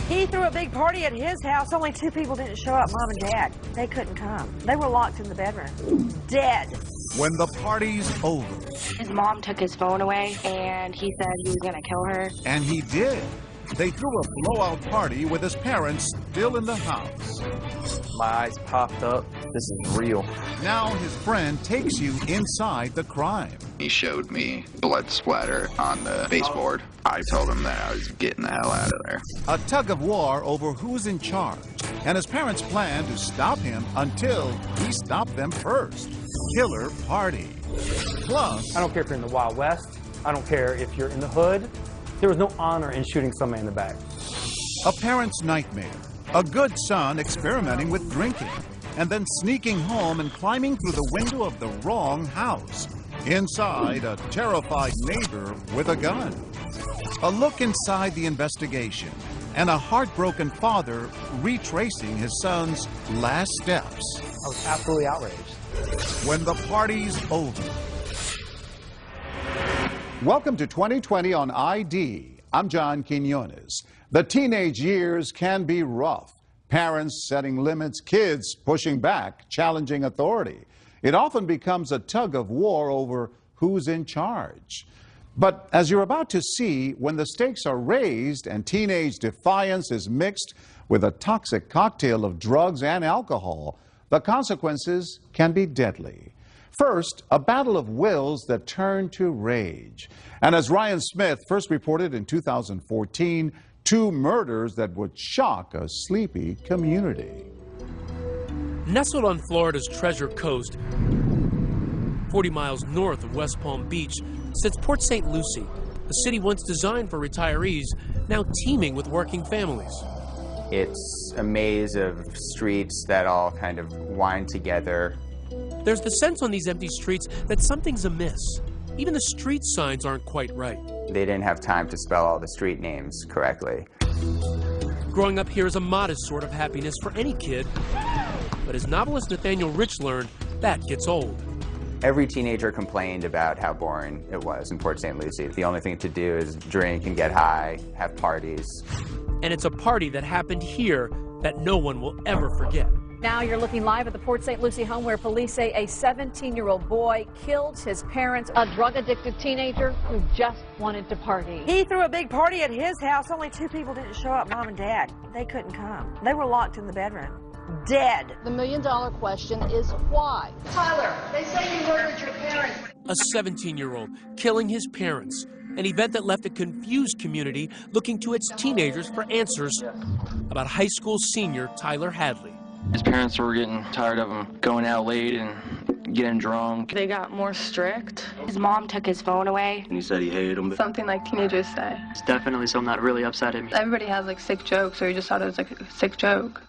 He threw a big party at his house. Only 2 people didn't show up, Mom and Dad. They couldn't come. They were locked in the bedroom. Dead. When the party's over. His mom took his phone away, and he said he was going to kill her. And he did. They threw a blowout party with his parents still in the house. My eyes popped up. This is real. Now his friend takes you inside the crime. He showed me blood splatter on the baseboard. I told him that I was getting the hell out of there. A tug of war over who's in charge. And his parents plan to stop him until he stopped them first. Killer party. Plus, I don't care if you're in the Wild West. I don't care if you're in the hood. There was no honor in shooting somebody in the back. a parent's nightmare. A good son experimenting with drinking, and then sneaking home and climbing through the window of the wrong house. Inside, a terrified neighbor with a gun. A look inside the investigation, and a heartbroken father retracing his son's last steps. I was absolutely outraged. When the party's over. Welcome to 2020 on ID. I'm John Quinones. The teenage years can be rough. Parents setting limits, kids pushing back, challenging authority. It often becomes a tug of war over who's in charge. But as you're about to see, when the stakes are raised and teenage defiance is mixed with a toxic cocktail of drugs and alcohol, the consequences can be deadly. First, a battle of wills that turn to rage. And as Ryan Smith first reported in 2014, 2 murders that would shock a sleepy community. Nestled on Florida's Treasure Coast, 40 miles north of West Palm Beach, sits Port St. Lucie, a city once designed for retirees, now teeming with working families. It's a maze of streets that all kind of wind together. There's the sense on these empty streets that something's amiss. Even the street signs aren't quite right. They didn't have time to spell all the street names correctly. Growing up here is a modest sort of happiness for any kid. But as novelist Nathaniel Rich learned, that gets old. Every teenager complained about how boring it was in Port St. Lucie. The only thing to do is drink and get high, have parties. And it's a party that happened here that no one will ever forget. Now you're looking live at the Port St. Lucie home where police say a 17-year-old boy killed his parents, a drug-addicted teenager who just wanted to party. He threw a big party at his house. Only 2 people didn't show up, Mom and Dad. They couldn't come. They were locked in the bedroom. Dead. The million-dollar question is why? Tyler, they say you murdered your parents. A 17-year-old killing his parents. An event that left a confused community looking to its teenagers for answers about high school senior Tyler Hadley. His parents were getting tired of him going out late and getting drunk. They got more strict. His mom took his phone away. And he said he hated him. Something like teenagers say. It's definitely something that really upset him. Everybody has like sick jokes, or you just thought it was like a sick joke.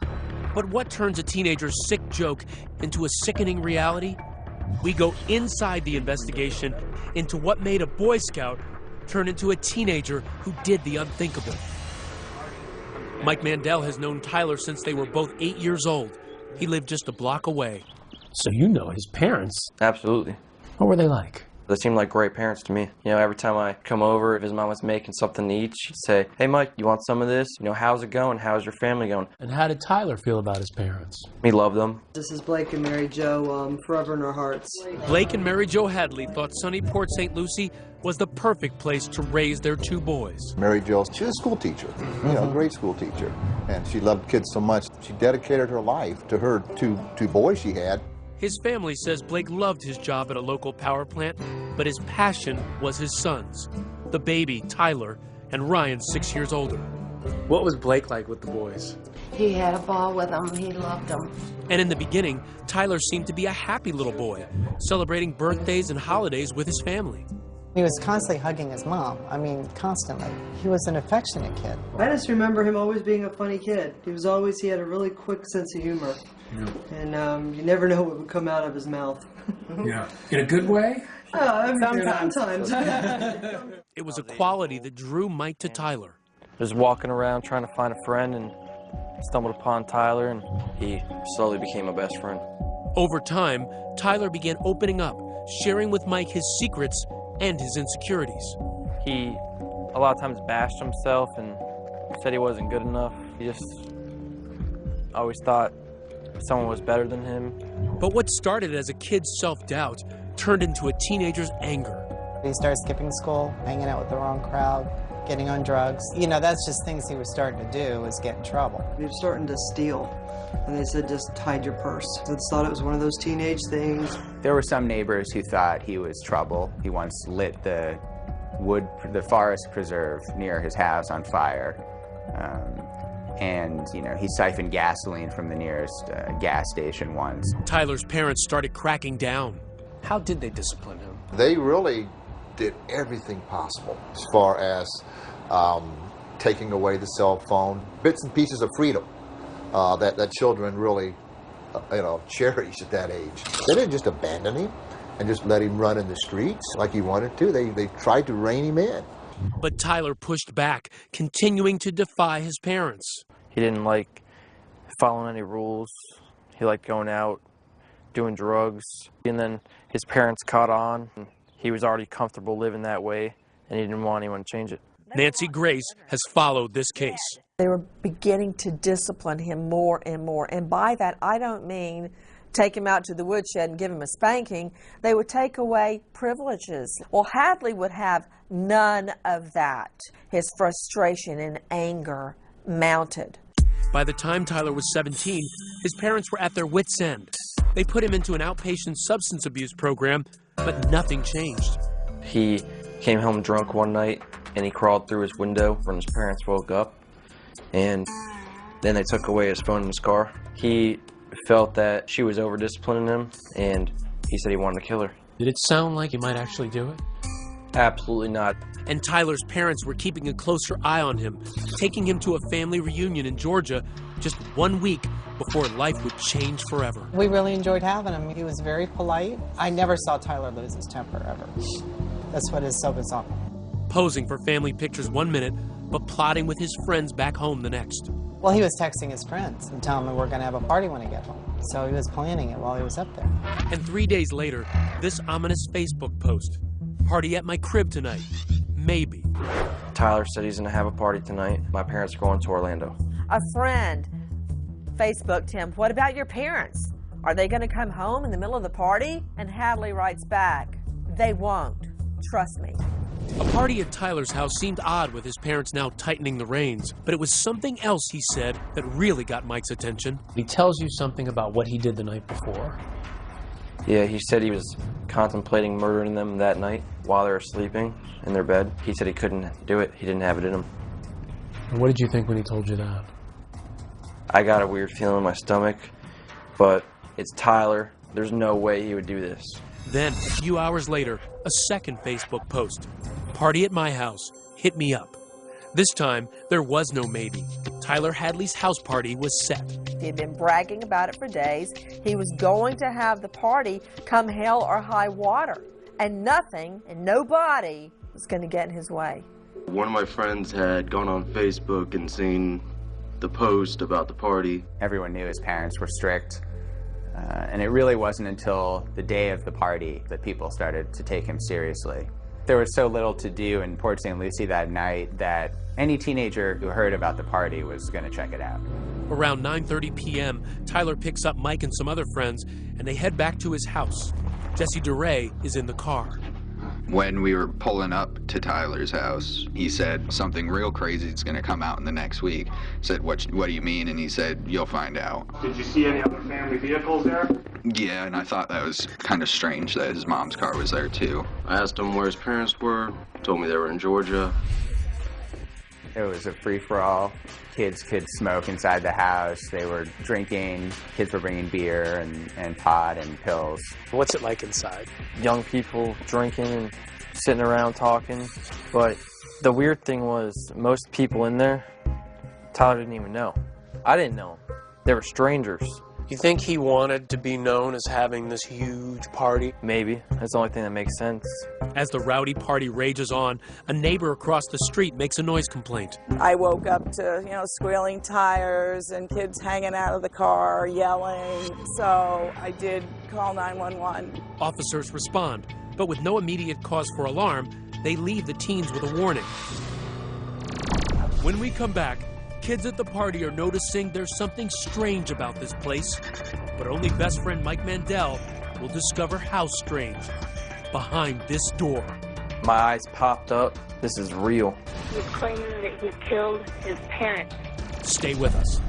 But what turns a teenager's sick joke into a sickening reality? We go inside the investigation into what made a Boy Scout turn into a teenager who did the unthinkable. Mike Mandel has known Tyler since they were both 8 years old. He lived just a block away. So you know his parents? Absolutely. What were they like? They seemed like great parents to me. You know, every time I come over, if his mom was making something to eat, she'd say, "Hey, Mike, you want some of this? You know, how's it going? How's your family going?" And how did Tyler feel about his parents? He loved them. This is Blake and Mary Jo, forever in our hearts. Blake and Mary Jo Hadley thought sunny Port St. Lucie was the perfect place to raise their 2 boys. Mary Jo, she was a school teacher, you know, a great school teacher. And she loved kids so much, she dedicated her life to her two boys she had. His family says Blake loved his job at a local power plant, but his passion was his sons, the baby, Tyler, and Ryan, 6 years older. What was Blake like with the boys? He had a ball with them. He loved them. And in the beginning, Tyler seemed to be a happy little boy, celebrating birthdays and holidays with his family. He was constantly hugging his mom. I mean, constantly. He was an affectionate kid. I just remember him always being a funny kid. He had a really quick sense of humor. Yeah. And you never know what would come out of his mouth. Yeah. In a good way? Sometimes. It was a quality that drew Mike to Tyler. Just walking around trying to find a friend and stumbled upon Tyler, and he slowly became my best friend. Over time, Tyler began opening up, sharing with Mike his secrets and his insecurities. He a lot of times bashed himself and Said he wasn't good enough. He just always thought someone was better than him. But what started as a kid's self-doubt turned into a teenager's anger. He started skipping school, hanging out with the wrong crowd, getting on drugs. You know, that's just things he was starting to do, was get in trouble. He was starting to steal. And they said, just hide your purse. They thought it was one of those teenage things. There were some neighbors who thought he was trouble. He once lit the forest preserve near his house on fire. And, you know, he siphoned gasoline from the nearest gas station once. Tyler's parents started cracking down. How did they discipline him? They really did everything possible as far as taking away the cell phone, bits and pieces of freedom that children really, cherish at that age. They didn't just abandon him and just let him run in the streets like he wanted to. They tried to rein him in. But Tyler pushed back, continuing to defy his parents. He didn't like following any rules. He liked going out, doing drugs. And then his parents caught on. He was already comfortable living that way, and he didn't want anyone to change it. Nancy Grace has followed this case. They were beginning to discipline him more and more. And by that, I don't mean take him out to the woodshed and give him a spanking. They would take away privileges. Well, Hadley would have none of that. His frustration and anger mounted. By the time Tyler was 17, his parents were at their wits' end. They put him into an outpatient substance abuse program, but nothing changed. He came home drunk one night, and he crawled through his window when his parents woke up, and then they took away his phone and his car. He felt that she was over-disciplining him, and he said he wanted to kill her. Did it sound like he might actually do it? Absolutely not. And Tyler's parents were keeping a closer eye on him, taking him to a family reunion in Georgia just 1 week before life would change forever. We really enjoyed having him. He was very polite. I never saw Tyler lose his temper, ever. That's what is so bizarre. Posing for family pictures 1 minute, but plotting with his friends back home the next. Well, he was texting his friends and telling them we're going to have a party when I get home. So he was planning it while he was up there. And 3 days later, this ominous Facebook post. Party at my crib tonight. Maybe. Tyler said he's going to have a party tonight. My parents are going to Orlando. A friend Facebooked him, what about your parents? Are they going to come home in the middle of the party? And Hadley writes back, they won't. Trust me. A party at Tyler's house seemed odd with his parents now tightening the reins, but it was something else he said that really got Mike's attention. He tells you something about what he did the night before. Yeah, he said he was contemplating murdering them that night while they were sleeping in their bed. He said he couldn't do it. He didn't have it in him. And what did you think when he told you that? I got a weird feeling in my stomach, but it's Tyler. There's no way he would do this. Then, a few hours later, a second Facebook post. Party at my house. Hit me up. This time, there was no maybe. Tyler Hadley's house party was set. He had been bragging about it for days. He was going to have the party come hell or high water. And nothing and nobody was going to get in his way. One of my friends had gone on Facebook and seen the post about the party. Everyone knew his parents were strict. And it really wasn't until the day of the party that people started to take him seriously. There was so little to do in Port St. Lucie that night that any teenager who heard about the party was going to check it out. Around 9:30 p.m., Tyler picks up Mike and some other friends, and they head back to his house. Jesse DeRay is in the car. When we were pulling up to Tyler's house, he said something real crazy is going to come out in the next week. I said, what do you mean? And he said, you'll find out. Did you see any other family vehicles there? Yeah, and I thought that was kind of strange that his mom's car was there too. I asked him where his parents were, told me they were in Georgia. It was a free-for-all. Kids could smoke inside the house. They were drinking. Kids were bringing beer and pot and pills. What's it like inside? Young people drinking and sitting around talking. But the weird thing was most people in there, Tyler didn't even know. I didn't know. They were strangers. You think he wanted to be known as having this huge party? Maybe. That's the only thing that makes sense. As the rowdy party rages on, a neighbor across the street makes a noise complaint. I woke up to, squealing tires and kids hanging out of the car, yelling. So I did call 911. Officers respond, but with no immediate cause for alarm, they leave the teens with a warning. When we come back, kids at the party are noticing there's something strange about this place, but only best friend Mike Mandel will discover how strange behind this door. My eyes popped up. This is real. He's claiming that he killed his parents. Stay with us.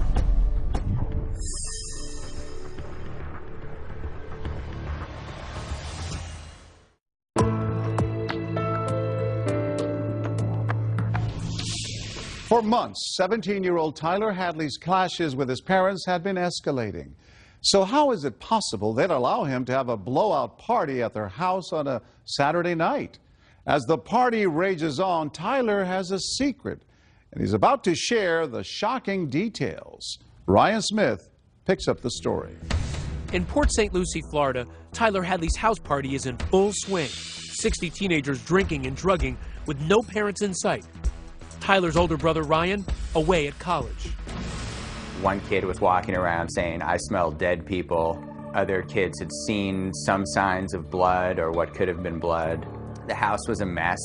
For months, 17-year-old Tyler Hadley's clashes with his parents had been escalating. So how is it possible they'd allow him to have a blowout party at their house on a Saturday night? As the party rages on, Tyler has a secret, and he's about to share the shocking details. Ryan Smith picks up the story. In Port St. Lucie, Florida, Tyler Hadley's house party is in full swing. 60 teenagers drinking and drugging with no parents in sight. Tyler's older brother, Ryan, away at college. One kid was walking around saying, "I smell dead people." Other kids had seen some signs of blood or what could have been blood. The house was a mess.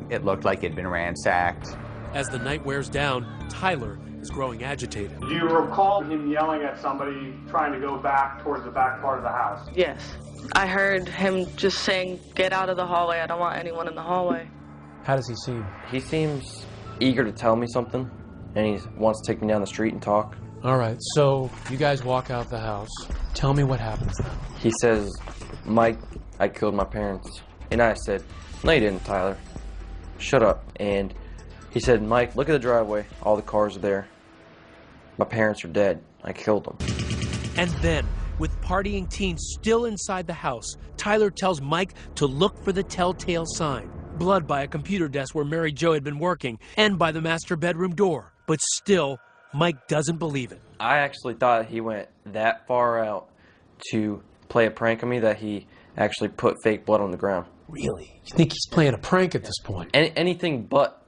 It looked like it'd been ransacked. As the night wears down, Tyler is growing agitated. Do you recall him yelling at somebody trying to go back towards the back part of the house? Yes. I heard him just saying, "Get out of the hallway. I don't want anyone in the hallway." How does he seem? He seems eager to tell me something, and he wants to take me down the street and talk. All right, so you guys walk out the house. Tell me what happens now. He says, "Mike, I killed my parents." And I said, "No, you didn't, Tyler. Shut up." And he said, "Mike, look at the driveway. All the cars are there. My parents are dead. I killed them." And then, with partying teens still inside the house, Tyler tells Mike to look for the telltale sign. Blood by a computer desk where Mary Jo had been working, and by the master bedroom door. But still, Mike doesn't believe it. I actually thought he went that far out to play a prank on me that he actually put fake blood on the ground. Really? You think he's playing a prank at this point? Anything but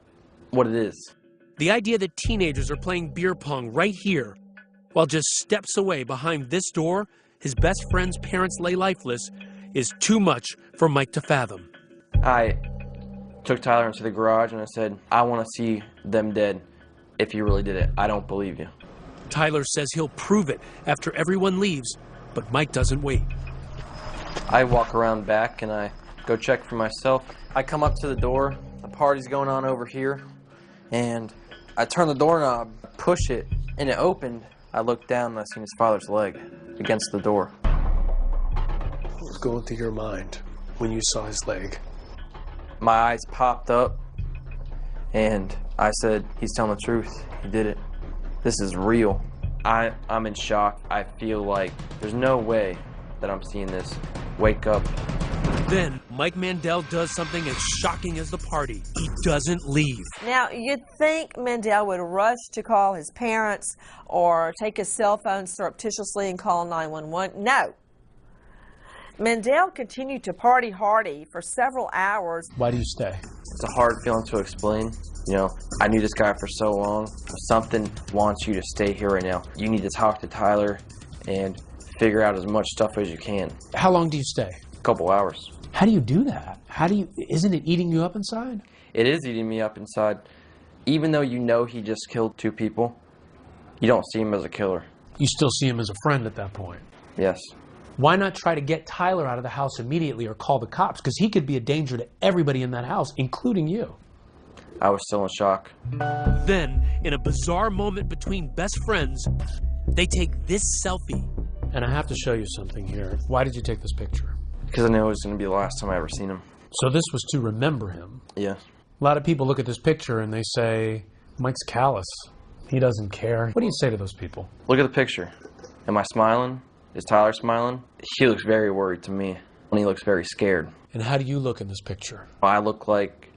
what it is. The idea that teenagers are playing beer pong right here, while just steps away behind this door, his best friend's parents lay lifeless, is too much for Mike to fathom. I took Tyler into the garage and I said, "I want to see them dead. If you really did it, I don't believe you." Tyler says he'll prove it after everyone leaves, but Mike doesn't wait. I walk around back and I go check for myself. I come up to the door, the party's going on over here, and I turn the doorknob, push it, and it opened. I looked down and I seen his father's leg against the door. What was going through your mind when you saw his leg? My eyes popped up, and I said, "He's telling the truth. He did it. This is real." I'm in shock. I feel like there's no way that I'm seeing this. Wake up. Then, Mike Mandel does something as shocking as the party. He doesn't leave. Now, you'd think Mandel would rush to call his parents or take his cell phone surreptitiously and call 911. No. Mandel continued to party hardy for several hours. Why do you stay? It's a hard feeling to explain. You know, I knew this guy for so long. Something wants you to stay here right now. You need to talk to Tyler and figure out as much stuff as you can. How long do you stay? A couple hours. How do you do that? Isn't it eating you up inside? It is eating me up inside. Even though you know he just killed 2 people, you don't see him as a killer. You still see him as a friend at that point? Yes. Why not try to get Tyler out of the house immediately or call the cops? Because he could be a danger to everybody in that house, including you. I was still in shock. Then, in a bizarre moment between best friends, they take this selfie. And I have to show you something here. Why did you take this picture? Because I knew it was going to be the last time I ever seen him. So this was to remember him? Yeah. A lot of people look at this picture and they say, Mike's callous. He doesn't care. What do you say to those people? Look at the picture. Am I smiling? Is Tyler smiling? He looks very worried to me. And he looks very scared. And how do you look in this picture? I look like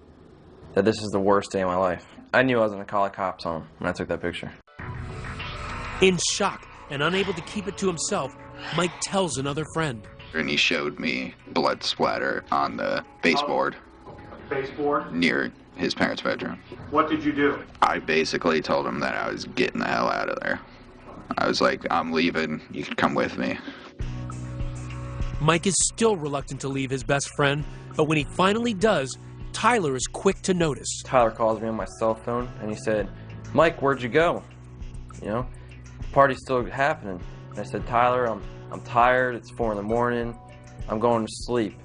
that this is the worst day of my life. I knew I was going to call the cops on him when I took that picture. In shock and unable to keep it to himself, Mike tells another friend. And he showed me blood splatter on the baseboard. Baseboard? Near his parents' bedroom. What did you do? I basically told him that I was getting the hell out of there. I was like, "I'm leaving. You can come with me." Mike is still reluctant to leave his best friend, but when he finally does, Tyler is quick to notice. Tyler calls me on my cell phone and he said, "Mike, where'd you go?" you know? Party's still happening. And I said, Tyler, I'm tired. It's 4 in the morning. I'm going to sleep.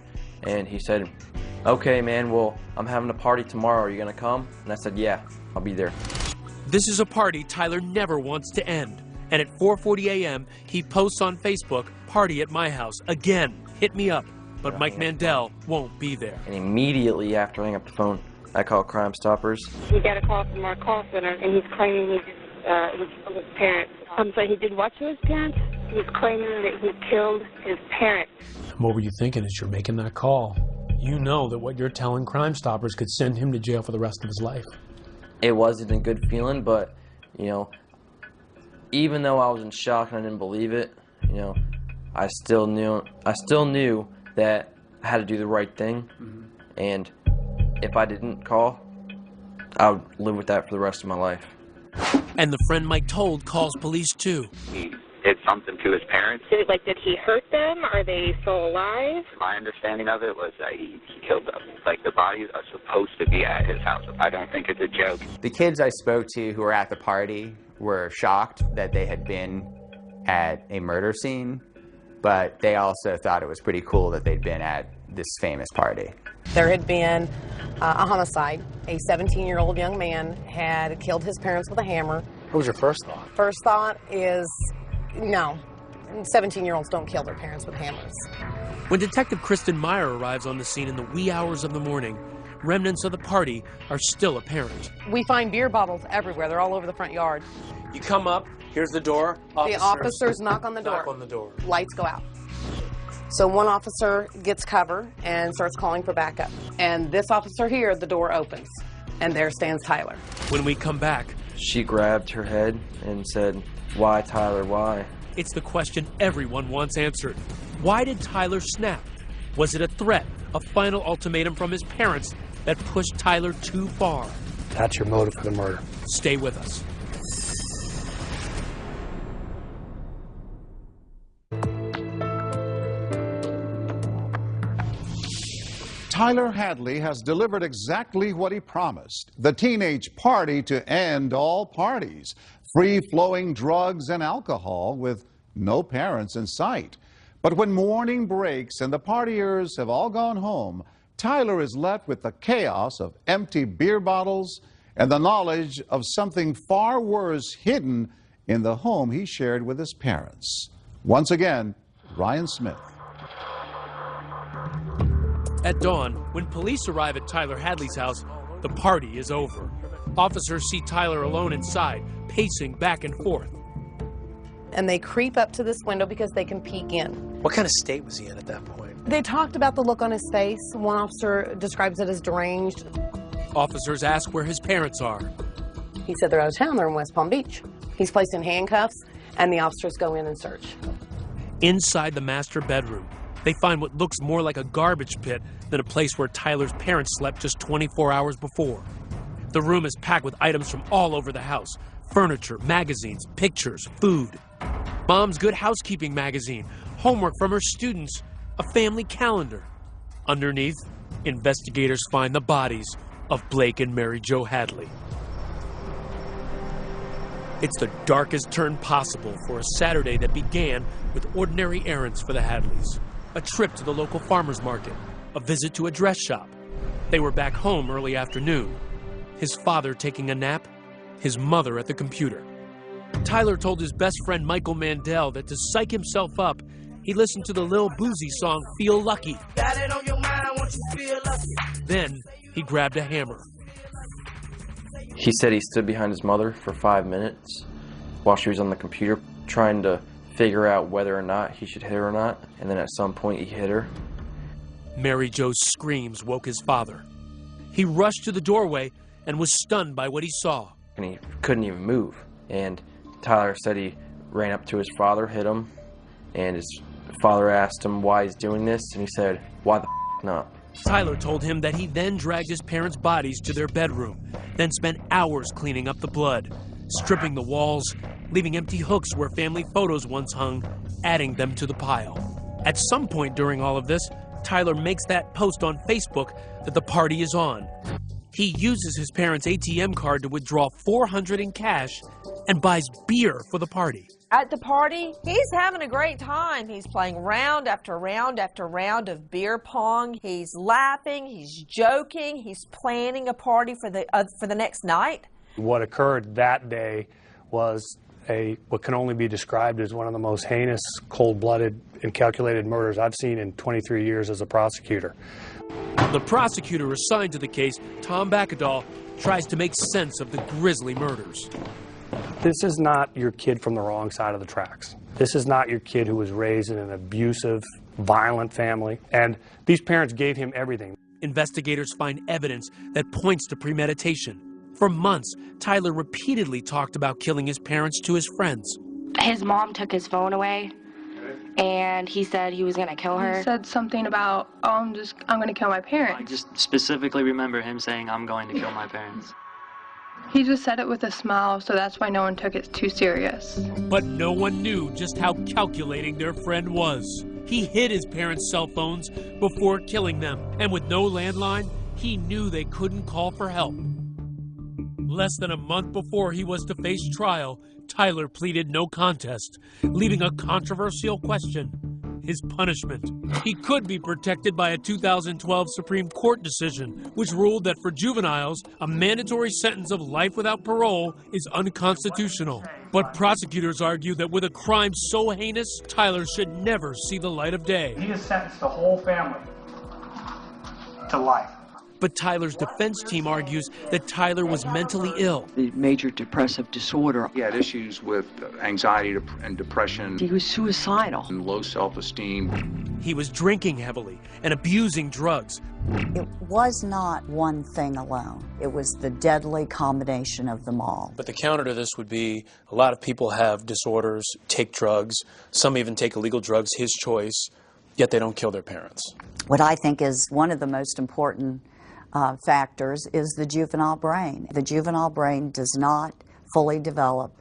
And he said, okay, man, well, I'm having a party tomorrow. Are you going to come? And I said, yeah, I'll be there. This is a party Tyler never wants to end. And at 4:40 a.m., he posts on Facebook, "Party at my house. Again, hit me up." But Mike Mandel won't be there. And immediately after I hang up the phone, I call Crime Stoppers. He got a call from our call center, and he's claiming he killed his parents. I'm sorry, he did what to his parents? He's claiming that he killed his parents. What were you thinking as you're making that call? You know that what you're telling Crime Stoppers could send him to jail for the rest of his life. It wasn't a good feeling, but, you know, even though I was in shock and I didn't believe it, you know, I still knew that I had to do the right thing. And if I didn't call, I would live with that for the rest of my life. And the friend Mike told calls police too. He did something to his parents. Did he hurt them? Are they still alive? My understanding of it was that he killed them. Like, the bodies are supposed to be at his house. I don't think it's a joke. The kids I spoke to who were at the party were shocked that they had been at a murder scene, but they also thought it was pretty cool that they'd been at this famous party. There had been a homicide. A 17-year-old young man had killed his parents with a hammer. What was your first thought? First thought is, no, 17-year-olds don't kill their parents with hammers. When Detective Kristen Meyer arrives on the scene in the wee hours of the morning, remnants of the party are still apparent. We find beer bottles everywhere. They're all over the front yard. You come up, here's the door. The officers knock on the door. Knock on the door. Lights go out. So one officer gets cover and starts calling for backup. And this officer here, the door opens. And there stands Tyler. When we come back, she grabbed her head and said, "Why, Tyler, why?" It's the question everyone wants answered. Why did Tyler snap? Was it a threat, a final ultimatum from his parents that pushed Tyler too far? That's your motive for the murder. Stay with us. Tyler Hadley has delivered exactly what he promised, the teenage party to end all parties, free-flowing drugs and alcohol with no parents in sight. But when morning breaks and the partiers have all gone home, Tyler is left with the chaos of empty beer bottles and the knowledge of something far worse hidden in the home he shared with his parents. Once again, Ryan Smith. At dawn, when police arrive at Tyler Hadley's house, the party is over. Officers see Tyler alone inside, pacing back and forth. And they creep up to this window because they can peek in. What kind of state was he in at that point? They talked about the look on his face. One officer describes it as deranged. Officers ask where his parents are. He said they're out of town, they're in West Palm Beach. He's placed in handcuffs, and the officers go in and search. Inside the master bedroom, they find what looks more like a garbage pit than a place where Tyler's parents slept just 24 hours before. The room is packed with items from all over the house: furniture, magazines, pictures, food. Mom's Good Housekeeping magazine, homework from her students, a family calendar. Underneath, investigators find the bodies of Blake and Mary Jo Hadley. It's the darkest turn possible for a Saturday that began with ordinary errands for the Hadleys. A trip to the local farmer's market, a visit to a dress shop. They were back home early afternoon. His father taking a nap, his mother at the computer. Tyler told his best friend Michael Mandel that to psych himself up, he listened to the Lil Boosie song, Feel Lucky. Got it on your mind, I want you to feel lucky. Then he grabbed a hammer. He said he stood behind his mother for 5 minutes while she was on the computer trying to figure out whether or not he should hit her or not, and then at some point he hit her. Mary Jo's screams woke his father. He rushed to the doorway and was stunned by what he saw. And he couldn't even move. And Tyler said he ran up to his father, hit him, and his father asked him why he's doing this, and he said, "Why the f not?" Tyler told him that he then dragged his parents' bodies to their bedroom, then spent hours cleaning up the blood, stripping the walls, leaving empty hooks where family photos once hung, adding them to the pile. At some point during all of this, Tyler makes that post on Facebook that the party is on. He uses his parents' ATM card to withdraw $400 in cash and buys beer for the party. At the party, he's having a great time. He's playing round after round after round of beer pong. He's laughing, he's joking, he's planning a party for the next night. What occurred that day was what can only be described as one of the most heinous, cold-blooded, and calculated murders I've seen in 23 years as a prosecutor. The prosecutor assigned to the case, Tom Bakkedahl, tries to make sense of the grisly murders. This is not your kid from the wrong side of the tracks. This is not your kid who was raised in an abusive, violent family, and these parents gave him everything. Investigators find evidence that points to premeditation. For months, Tyler repeatedly talked about killing his parents to his friends. His mom took his phone away, and he said he was going to kill her. He said something about, oh, I'm going to kill my parents. I just specifically remember him saying, I'm going to kill my parents. He just said it with a smile, so that's why no one took it too serious. But no one knew just how calculating their friend was. He hid his parents' cell phones before killing them, and with no landline, he knew they couldn't call for help. Less than a month before he was to face trial, Tyler pleaded no contest, leaving a controversial question: his punishment. He could be protected by a 2012 Supreme Court decision, which ruled that for juveniles, a mandatory sentence of life without parole is unconstitutional. But prosecutors argue that with a crime so heinous, Tyler should never see the light of day. He has sentenced the whole family to life. But Tyler's defense team argues that Tyler was mentally ill. The major depressive disorder. He had issues with anxiety and depression. He was suicidal. And low self-esteem. He was drinking heavily and abusing drugs. It was not one thing alone. It was the deadly combination of them all. But the counter to this would be a lot of people have disorders, take drugs, some even take illegal drugs, his choice, yet they don't kill their parents. What I think is one of the most important factors is the juvenile brain. The juvenile brain does not fully develop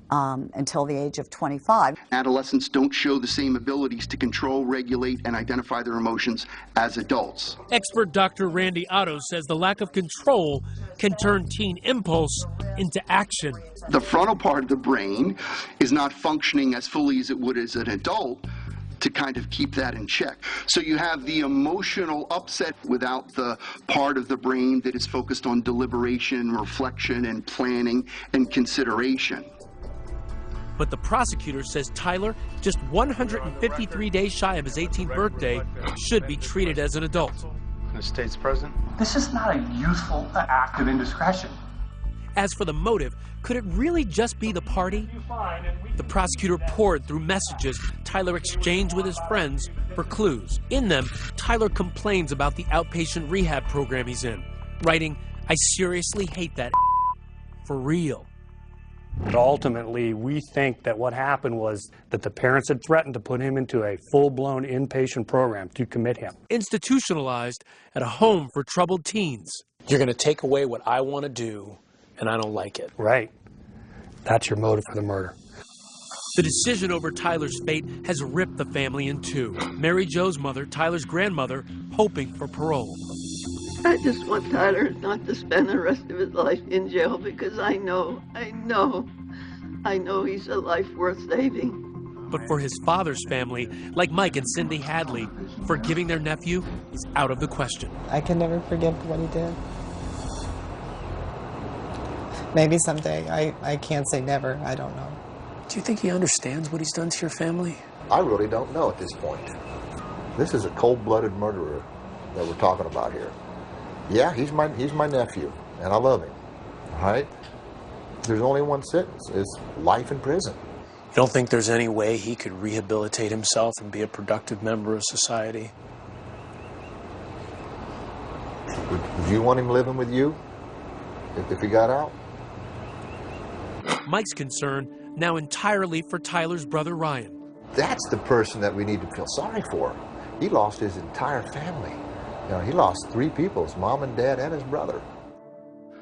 until the age of 25. Adolescents don't show the same abilities to control, regulate, and identify their emotions as adults. Expert Dr. Randy Otto says the lack of control can turn teen impulse into action. The frontal part of the brain is not functioning as fully as it would as an adult to kind of keep that in check. So you have the emotional upset without the part of the brain that is focused on deliberation, reflection, and planning and consideration. But the prosecutor says Tyler, just 153 days shy of his 18th birthday, should be treated as an adult. The state's president? This is not a youthful act of indiscretion. As for the motive, could it really just be the party? The prosecutor poured through messages Tyler exchanged with his friends for clues. In them, Tyler complains about the outpatient rehab program he's in, writing, "I seriously hate that for real." But ultimately, we think that what happened was that the parents had threatened to put him into a full-blown inpatient program to commit him. Institutionalized at a home for troubled teens. You're going to take away what I want to do, and I don't like it. Right. That's your motive for the murder. The decision over Tyler's fate has ripped the family in two. Mary Jo's mother, Tyler's grandmother, hoping for parole. I just want Tyler not to spend the rest of his life in jail because I know he's a life worth saving. But for his father's family, like Mike and Cindy Hadley, forgiving their nephew is out of the question. I can never forgive what he did. Maybe someday. I can't say never. I don't know. Do you think he understands what he's done to your family? I really don't know at this point. This is a cold-blooded murderer that we're talking about here. Yeah, he's my nephew, and I love him. All right? There's only one sentence. It's life in prison. You don't think there's any way he could rehabilitate himself and be a productive member of society? Would you want him living with you if he got out? Mike's concern now entirely for Tyler's brother Ryan. That's the person that we need to feel sorry for. He lost his entire family. You know, he lost 3 people, his mom and dad and his brother.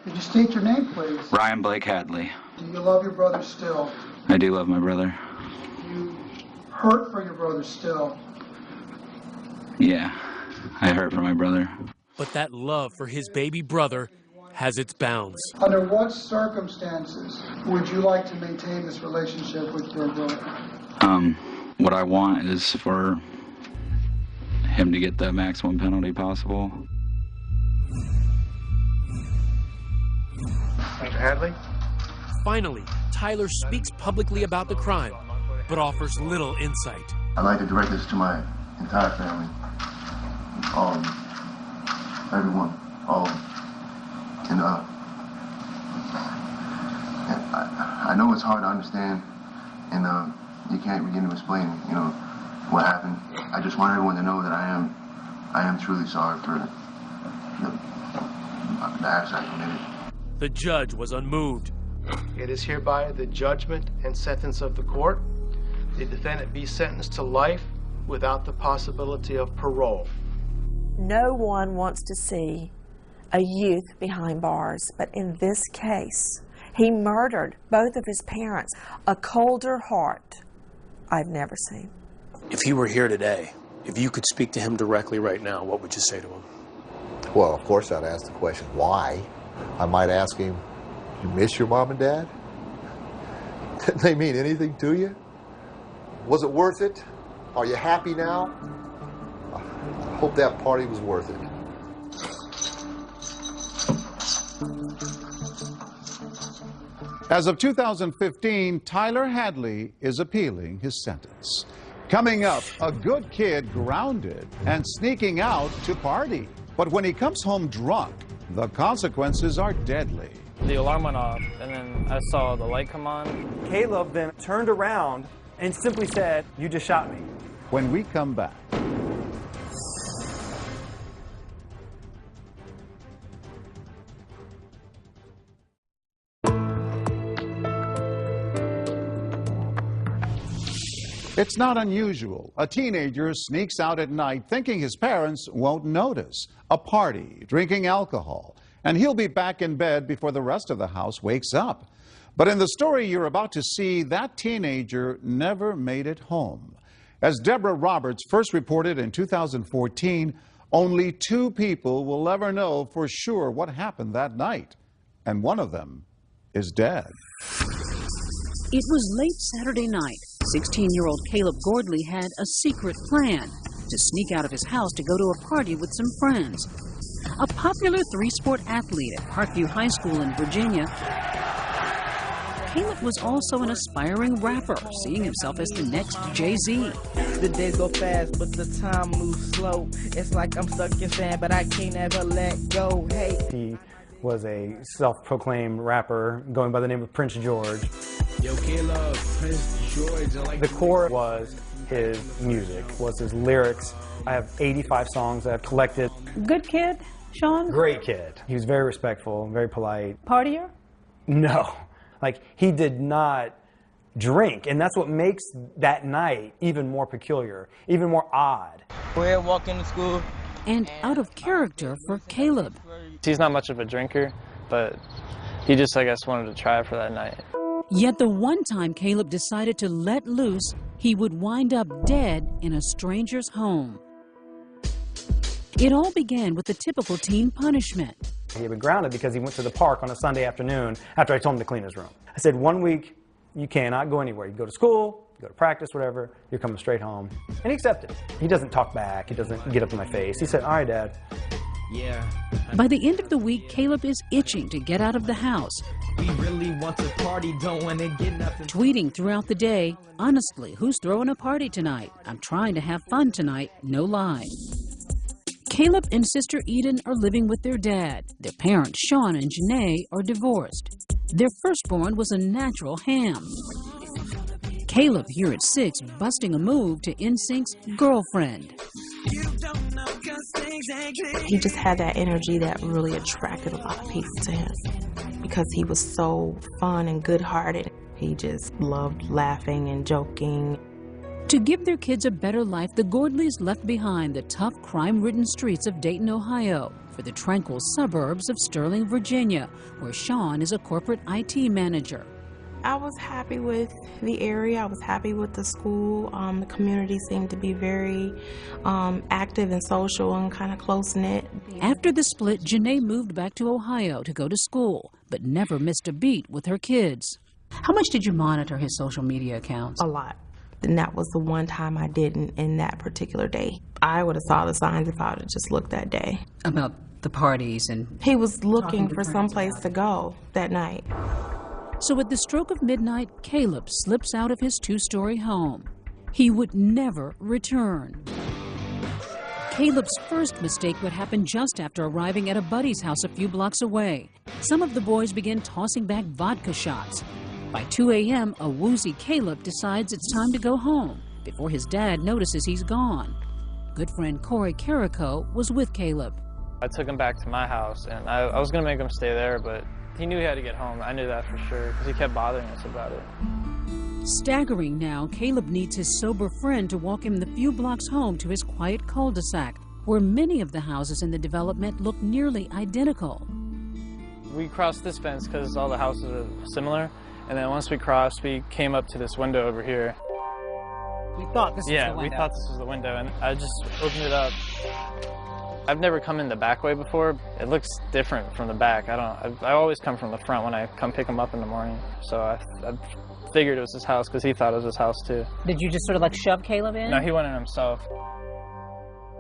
Could you state your name, please? Ryan Blake Hadley. Do you love your brother still? I do love my brother. Do you hurt for your brother still? Yeah, I hurt for my brother. But that love for his baby brother has its bounds. Under what circumstances would you like to maintain this relationship with your brother? What I want is for him to get the maximum penalty possible. Mr. Hadley? Finally, Tyler speaks publicly about the crime, but offers little insight. I'd like to direct this to my entire family. All of them. Everyone. All of them. And I know it's hard to understand, and you can't begin to explain, what happened. I just want everyone to know that I am truly sorry for the acts I committed. The judge was unmoved. It is hereby the judgment and sentence of the court. The defendant be sentenced to life without the possibility of parole. No one wants to see a youth behind bars, but in this case, he murdered both of his parents. A colder heart I've never seen. If he were here today, if you could speak to him directly right now, what would you say to him? Well, of course I'd ask the question, why? I might ask him, you miss your mom and dad? Didn't they mean anything to you? Was it worth it? Are you happy now? I hope that party was worth it. As of 2015, Tyler Hadley is appealing his sentence. Coming up, a good kid grounded and sneaking out to party. But when he comes home drunk, the consequences are deadly. The alarm went off, and then I saw the light come on. Caleb then turned around and simply said, "You just shot me." When we come back. It's not unusual. A teenager sneaks out at night thinking his parents won't notice. A party, drinking alcohol, and he'll be back in bed before the rest of the house wakes up. But in the story you're about to see, that teenager never made it home. As Deborah Roberts first reported in 2014, only 2 people will ever know for sure what happened that night. And one of them is dead. It was late Saturday night. 16-year-old Caleb Gordley had a secret plan to sneak out of his house to go to a party with some friends. A popular 3-sport athlete at Parkview High School in Virginia, Caleb was also an aspiring rapper, seeing himself as the next Jay-Z. The days go fast, but the time moves slow. It's like I'm stuck in sand, but I can't ever let go. Hey. He was a self-proclaimed rapper going by the name of Prince George. Yo, Caleb, Prince George. I like the core was his music, was his lyrics. I have 85 songs that I've collected. Good kid, Sean? Great kid. He was very respectful, very polite. Partier? No. Like, he did not drink, and that's what makes that night even more peculiar, even more odd. We're walking to school. And out of character for Caleb. He's not much of a drinker, but he just, I guess, wanted to try for that night. Yet the one time Caleb decided to let loose, he would wind up dead in a stranger's home. It all began with the typical teen punishment. He had been grounded because he went to the park on a Sunday afternoon after I told him to clean his room. I said, 1 week, you cannot go anywhere. You go to school, you go to practice, whatever, you're coming straight home. And he accepted. He doesn't talk back. He doesn't get up in my face. He said, all right, Dad. Yeah. By the end of the week, Caleb is itching to get out of the house. We really want to party, don't want to get nothing. Tweeting throughout the day, honestly, who's throwing a party tonight? I'm trying to have fun tonight, no lie. Caleb and sister Eden are living with their dad. Their parents, Sean and Janae, are divorced. Their firstborn was a natural ham. Caleb, here at 6, busting a move to NSYNC's Girlfriend. He just had that energy that really attracted a lot of people to him because he was so fun and good-hearted. He just loved laughing and joking. To give their kids a better life, the Gordleys left behind the tough, crime-ridden streets of Dayton, Ohio, for the tranquil suburbs of Sterling, Virginia, where Sean is a corporate IT manager. I was happy with the area. I was happy with the school. The community seemed to be very active and social and kind of close-knit. After the split, Janae moved back to Ohio to go to school, but never missed a beat with her kids. How much did you monitor his social media accounts? A lot. And that was the one time I didn't in that particular day. I would have saw the signs if I would have just looked that day. About the parties and... He was looking for someplace to go that night. So at the stroke of midnight, Caleb slips out of his two-story home. He would never return. Caleb's first mistake would happen just after arriving at a buddy's house a few blocks away. Some of the boys begin tossing back vodka shots. By 2 a.m., a woozy Caleb decides it's time to go home before his dad notices he's gone. Good friend Corey Carrico was with Caleb. I took him back to my house, and I was going to make him stay there, but he knew he had to get home. I knew that for sure, because he kept bothering us about it. Staggering now, Caleb needs his sober friend to walk him the few blocks home to his quiet cul-de-sac, where many of the houses in the development look nearly identical. We crossed this fence because all the houses are similar, and then once we crossed, we came up to this window over here. We thought this was the window. Yeah, we thought this was the window, and I just opened it up. I've never come in the back way before. It looks different from the back. I always come from the front when I come pick him up in the morning. So I figured it was his house because he thought it was his house too. Did you just sort of like shove Caleb in? No, he went in himself.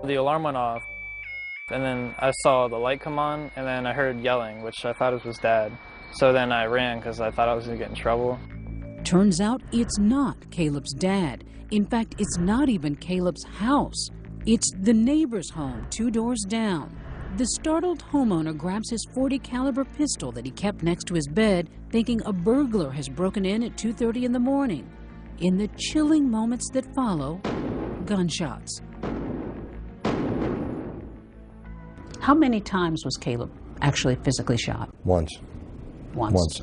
The alarm went off, and then I saw the light come on, and then I heard yelling, which I thought it was Dad. So then I ran because I thought I was going to get in trouble. Turns out it's not Caleb's dad. In fact, it's not even Caleb's house. It's the neighbor's home 2 doors down. The startled homeowner grabs his .40 caliber pistol that he kept next to his bed, thinking a burglar has broken in at 2:30 in the morning. In the chilling moments that follow, gunshots. How many times was Caleb actually physically shot? Once.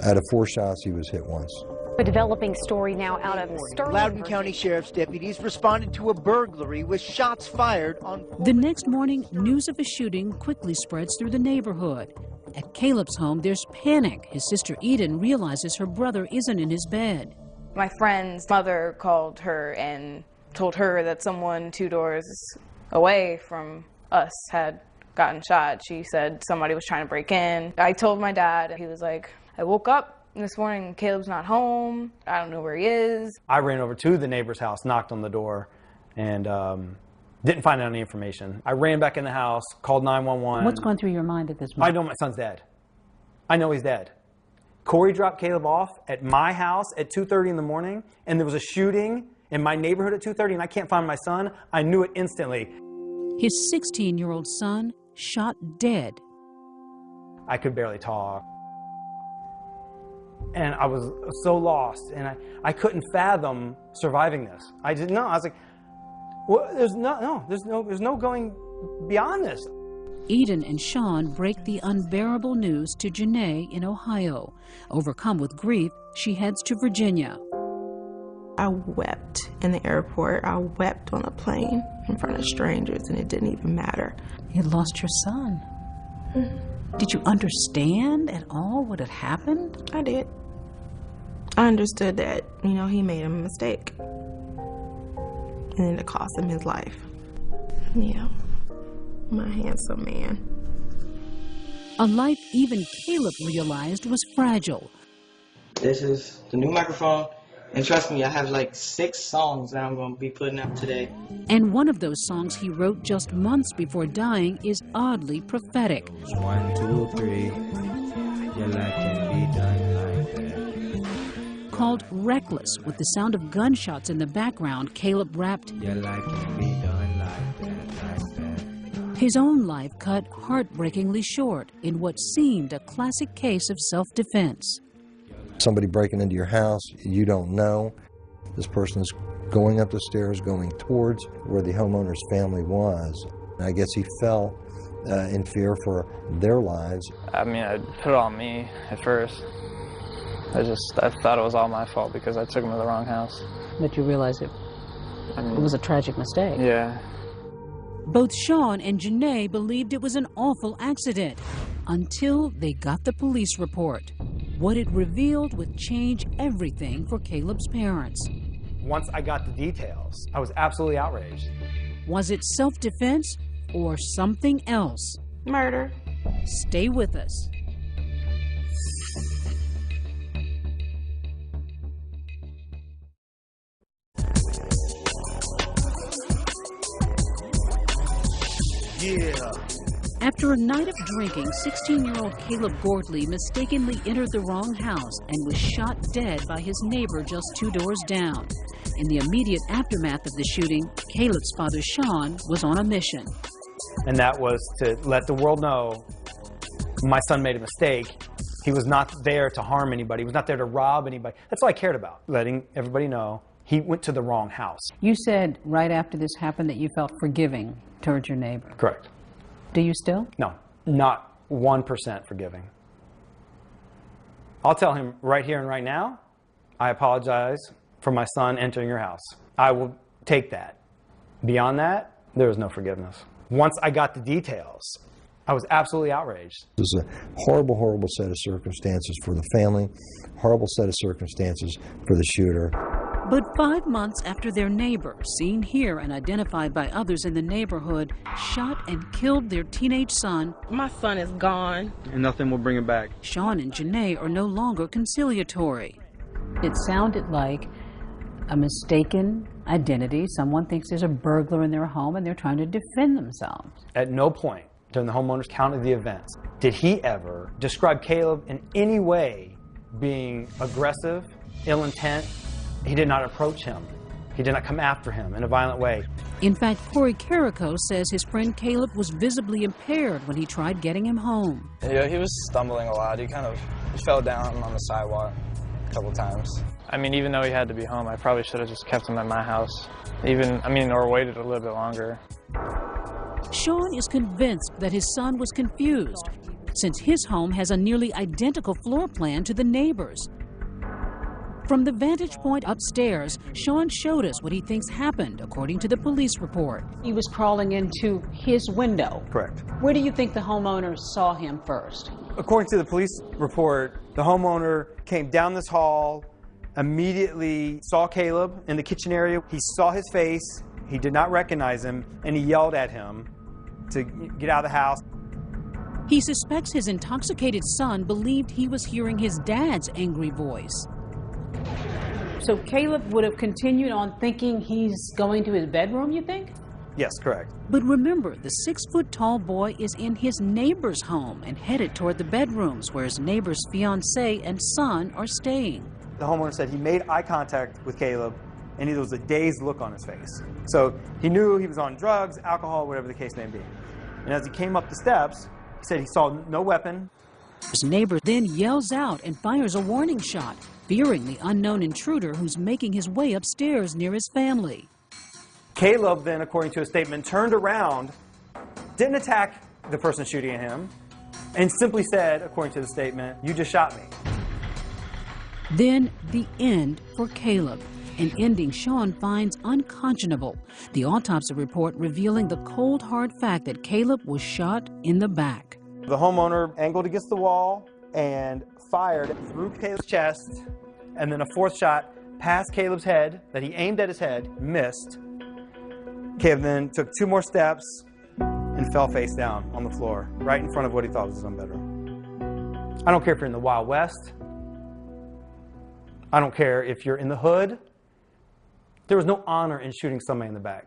Out of 4 shots, he was hit once. A developing story now out of Sterling. Loudoun County Sheriff's deputies responded to a burglary with shots fired on... The next morning, news of a shooting quickly spreads through the neighborhood. At Caleb's home, there's panic. His sister Eden realizes her brother isn't in his bed. My friend's mother called her and told her that someone 2 doors away from us had gotten shot. She said somebody was trying to break in. I told my dad, and he was like, I woke up this morning, Caleb's not home. I don't know where he is. I ran over to the neighbor's house, knocked on the door, and didn't find out any information. I ran back in the house, called 911. What's going through your mind at this moment? I know my son's dead. I know he's dead. Corey dropped Caleb off at my house at 2:30 in the morning, and there was a shooting in my neighborhood at 2:30, and I can't find my son. I knew it instantly. His 16-year-old son shot dead. I could barely talk. And I was so lost, and I couldn't fathom surviving this. I didn't know. I was like, well, there's no going beyond this. Eden and Sean break the unbearable news to Janae in Ohio. Overcome with grief, she heads to Virginia. I wept in the airport. I wept on a plane in front of strangers, and it didn't even matter. You lost your son. Did you understand at all what had happened? I did. I understood that, he made a mistake. And then it cost him his life. Yeah. My handsome man. A life even Caleb realized was fragile. This is the new microphone. And trust me, I have like 6 songs that I'm going to be putting out today. And one of those songs he wrote just months before dying is oddly prophetic. 1, 2, 3, your life can be done like that. Called Reckless, with the sound of gunshots in the background, Caleb rapped, your life can be done like that. His own life cut heartbreakingly short in what seemed a classic case of self-defense. Somebody breaking into your house, you don't know. This person is going up the stairs, going towards where the homeowner's family was. I guess he fell in fear for their lives. I mean, I put it on me at first. I thought it was all my fault because I took him to the wrong house. But you realized it was a tragic mistake. Yeah. Both Sean and Janae believed it was an awful accident until they got the police report. What it revealed would change everything for Caleb's parents. Once I got the details, I was absolutely outraged. Was it self-defense or something else? Murder. Stay with us. Yeah. After a night of drinking, 16-year-old Caleb Gordley mistakenly entered the wrong house and was shot dead by his neighbor just 2 doors down. In the immediate aftermath of the shooting, Caleb's father, Sean, was on a mission. And that was to let the world know my son made a mistake. He was not there to harm anybody. He was not there to rob anybody. That's all I cared about, letting everybody know he went to the wrong house. You said right after this happened that you felt forgiving towards your neighbor. Correct. Do you still? No, not 1% forgiving. I'll tell him right here and right now, I apologize for my son entering your house. I will take that. Beyond that, there was no forgiveness. Once I got the details, I was absolutely outraged. It was a horrible, horrible set of circumstances for the family, horrible set of circumstances for the shooter. But 5 months after their neighbor, seen here and identified by others in the neighborhood, shot and killed their teenage son, my son is gone. And nothing will bring him back. Sean and Janae are no longer conciliatory. It sounded like a mistaken identity. Someone thinks there's a burglar in their home and they're trying to defend themselves. At no point during the homeowner's count of the events did he ever describe Caleb in any way being aggressive, ill intent. He did not approach him. He did not come after him in a violent way. In fact, Corey Carrico says his friend Caleb was visibly impaired when he tried getting him home. Yeah, he was stumbling a lot. He fell down on the sidewalk a couple times. I mean, even though he had to be home, I probably should have just kept him at my house. Or waited a little bit longer. Sean is convinced that his son was confused, since his home has a nearly identical floor plan to the neighbor's. From the vantage point upstairs, Sean showed us what he thinks happened, according to the police report. He was crawling into his window. Correct. Where do you think the homeowner saw him first? According to the police report, the homeowner came down this hall, immediately saw Caleb in the kitchen area. He saw his face, he did not recognize him, and he yelled at him to get out of the house. He suspects his intoxicated son believed he was hearing his dad's angry voice. So Caleb would have continued on thinking he's going to his bedroom, you think? Yes, correct. But remember, the 6-foot-tall boy is in his neighbor's home and headed toward the bedrooms where his neighbor's fiancée and son are staying. The homeowner said he made eye contact with Caleb, and there was a dazed look on his face. So he knew he was on drugs, alcohol, whatever the case may be. And as he came up the steps, he said he saw no weapon. His neighbor then yells out and fires a warning shot, fearing the unknown intruder who's making his way upstairs near his family. Caleb then, according to a statement, turned around, didn't attack the person shooting at him, and simply said, according to the statement, "You just shot me." Then the end for Caleb, an ending Sean finds unconscionable. The autopsy report revealing the cold, hard fact that Caleb was shot in the back. The homeowner angled against the wall and fired through Caleb's chest, and then a fourth shot past Caleb's head that he aimed at his head, missed. Caleb then took 2 more steps and fell face down on the floor, right in front of what he thought was his own bedroom. I don't care if you're in the Wild West. I don't care if you're in the hood. There was no honor in shooting somebody in the back.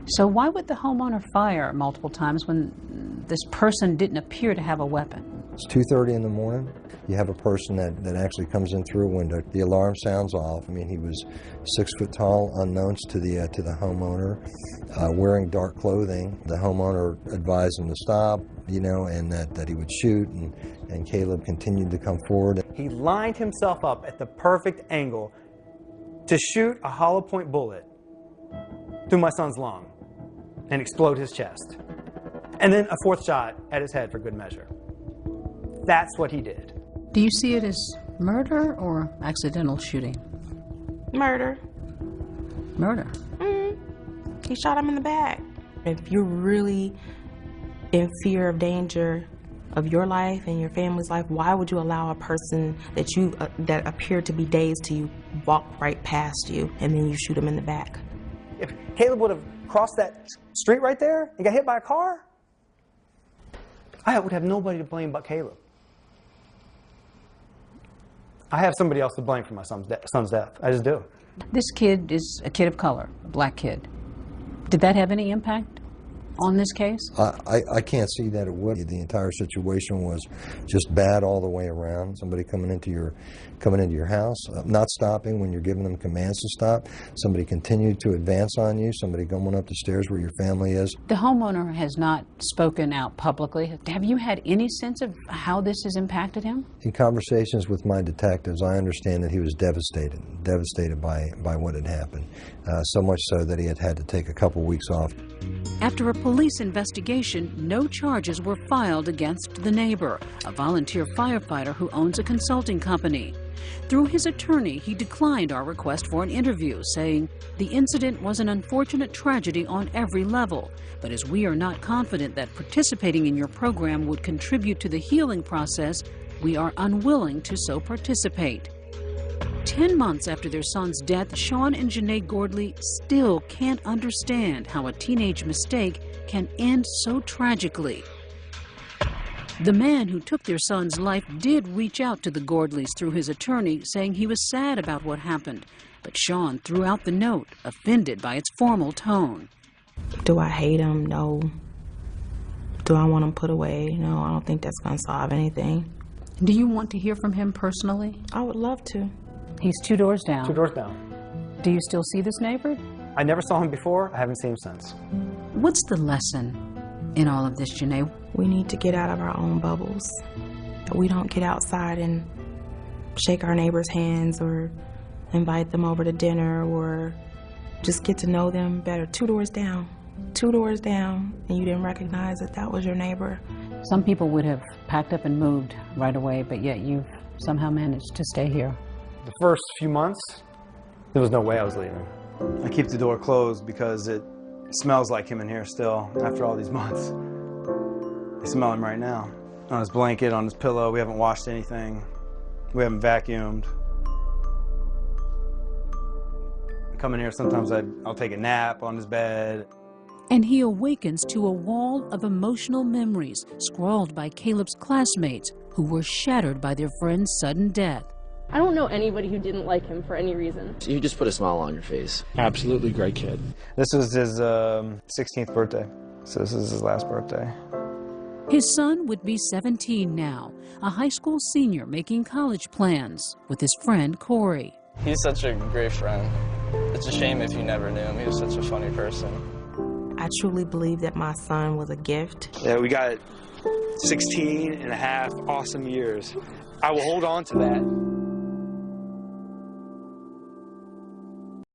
So why would the homeowner fire multiple times when this person didn't appear to have a weapon? It's 2:30 in the morning. You have a person that actually comes in through a window. The alarm sounds off. I mean, he was 6 foot tall, unknowns to the homeowner, wearing dark clothing. The homeowner advised him to stop, and that he would shoot, and Caleb continued to come forward. He lined himself up at the perfect angle to shoot a hollow point bullet through my son's lung and explode his chest. And then a fourth shot at his head for good measure. That's what he did. Do you see it as murder or accidental shooting? Murder. Murder? Mm-hmm. He shot him in the back. If you're really in fear of danger, of your life and your family's life, why would you allow a person that you that appeared to be dazed to you walk right past you and then you shoot him in the back? If Caleb would have crossed that street right there and got hit by a car, I would have nobody to blame but Caleb. I have somebody else to blame for my son's death. I just do. This kid is a kid of color, a black kid. Did that have any impact on this case? I can't see that it would. The entire situation was just bad all the way around. Somebody coming into your house, not stopping when you're giving them commands to stop. Somebody continued to advance on you. Somebody going up the stairs where your family is. The homeowner has not spoken out publicly. Have you had any sense of how this has impacted him? In conversations with my detectives, I understand that he was devastated by what had happened. So much so that he had to take a couple weeks off. After a police investigation, no charges were filed against the neighbor, a volunteer firefighter who owns a consulting company. Through his attorney, he declined our request for an interview, saying, "The incident was an unfortunate tragedy on every level, but as we are not confident that participating in your program would contribute to the healing process, we are unwilling to so participate." 10 months after their son's death, Sean and Janae Gordley still can't understand how a teenage mistake can end so tragically. The man who took their son's life did reach out to the Gordleys through his attorney, saying he was sad about what happened, but Sean threw out the note, offended by its formal tone. Do I hate him? No. Do I want him put away? No, I don't think that's going to solve anything. Do you want to hear from him personally? I would love to. He's 2 doors down. 2 doors down. Do you still see this neighbor? I never saw him before. I haven't seen him since. What's the lesson in all of this, Janae? We need to get out of our own bubbles. We don't get outside and shake our neighbors' hands or invite them over to dinner or just get to know them better. 2 doors down. 2 doors down, and you didn't recognize that that was your neighbor. Some people would have packed up and moved right away, but yet you've somehow managed to stay here. The first few months, there was no way I was leaving. I keep the door closed because it smells like him in here still after all these months. I smell him right now. On his blanket, on his pillow. We haven't washed anything. We haven't vacuumed. I come in here, sometimes I'll take a nap on his bed. And he awakens to a wall of emotional memories scrawled by Caleb's classmates who were shattered by their friend's sudden death. I don't know anybody who didn't like him for any reason. You just put a smile on your face. Absolutely great kid. This was his 16th birthday, so this is his last birthday. His son would be 17 now, a high school senior making college plans with his friend Corey. He's such a great friend. It's a shame if you never knew him. He was such a funny person. I truly believe that my son was a gift. Yeah, we got 16 and a half awesome years. I will hold on to that.